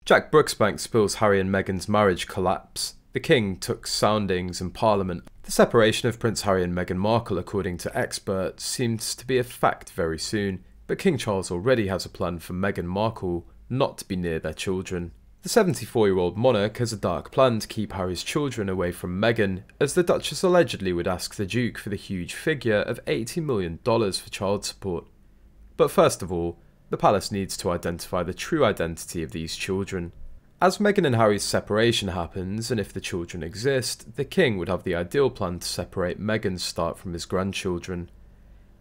Jack Brooksbank spills Harry and Meghan's marriage collapse. The King took soundings in Parliament. The separation of Prince Harry and Meghan MArkle, according to experts, seems to be a fact very soon, but King Charles already has a plan for Meghan MArkle not to be near their children. The 74-year-old monarch has a dark plan to keep Harry's children away from Meghan, as the Duchess allegedly would ask the Duke for the huge figure of $80 million for child support. But first of all, the palace needs to identify the true identity of these children. As Meghan and Harry's separation happens, and if the children exist, the King would have the ideal plan to separate Meghan's start from his grandchildren.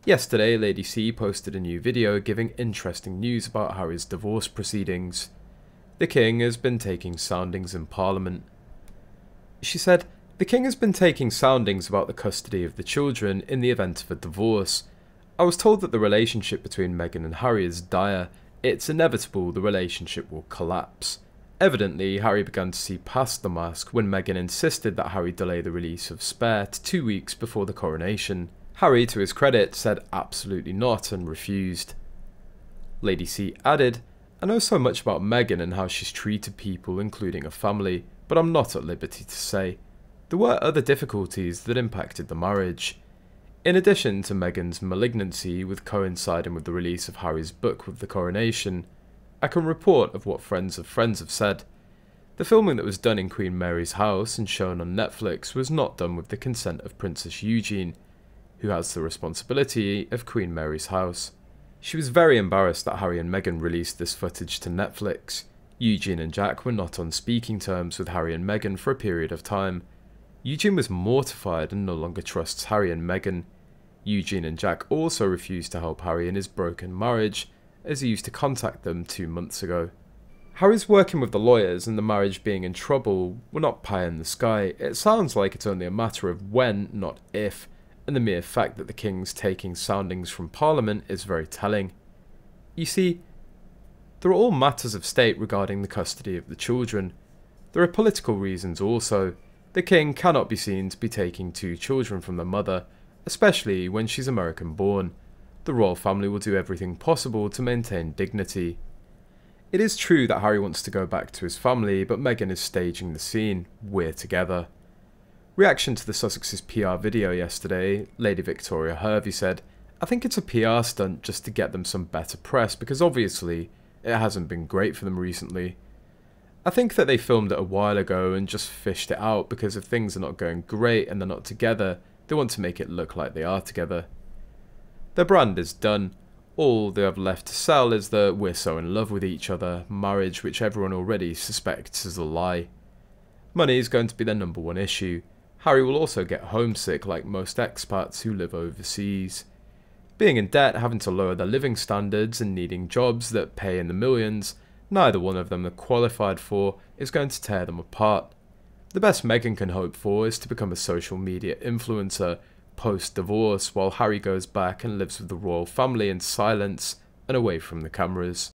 Yesterday, Lady C posted a new video giving interesting news about Harry's divorce proceedings. The King has been taking soundings in Parliament. She said, "The King has been taking soundings about the custody of the children in the event of a divorce. I was told that the relationship between Meghan and Harry is dire. It's inevitable the relationship will collapse." Evidently, Harry began to see past the mask when Meghan insisted that Harry delay the release of Spare to 2 weeks before the coronation. Harry, to his credit, said absolutely not and refused. Lady C added, "I know so much about Meghan and how she's treated people, including her family, but I'm not at liberty to say. There were other difficulties that impacted the marriage. In addition to Meghan's malignancy with coinciding with the release of Harry's book with the coronation, I can report of what friends of friends have said. The filming that was done in Queen Mary's house and shown on Netflix was not done with the consent of Princess Eugenie, who has the responsibility of Queen Mary's house. She was very embarrassed that Harry and Meghan released this footage to Netflix. Eugenie and Jack were not on speaking terms with Harry and Meghan for a period of time. Eugenie was mortified and no longer trusts Harry and Meghan. Eugenie and Jack also refused to help Harry in his broken marriage, as he used to contact them 2 months ago. Harry's working with the lawyers and the marriage being in trouble were not pie in the sky. It sounds like it's only a matter of when, not if, and the mere fact that the King's taking soundings from Parliament is very telling. You see, there are all matters of state regarding the custody of the children. There are political reasons also. The King cannot be seen to be taking 2 children from the mother, especially when she's American born. The royal family will do everything possible to maintain dignity. It is true that Harry wants to go back to his family, but Meghan is staging the scene. We're together. Reaction to the Sussex's PR video yesterday, Lady Victoria Hervey said, "I think it's a PR stunt just to get them some better press because obviously it hasn't been great for them recently. I think that they filmed it a while ago and just fished it out because if things are not going great and they're not together, they want to make it look like they are together. Their brand is done. All they have left to sell is the 'we're so in love with each other' marriage, which everyone already suspects is a lie. Money is going to be their #1 issue. Harry will also get homesick like most expats who live overseas. Being in debt, having to lower their living standards and needing jobs that pay in the millions, neither one of them are qualified for, is going to tear them apart. The best Meghan can hope for is to become a social media influencer post-divorce while Harry goes back and lives with the royal family in silence and away from the cameras."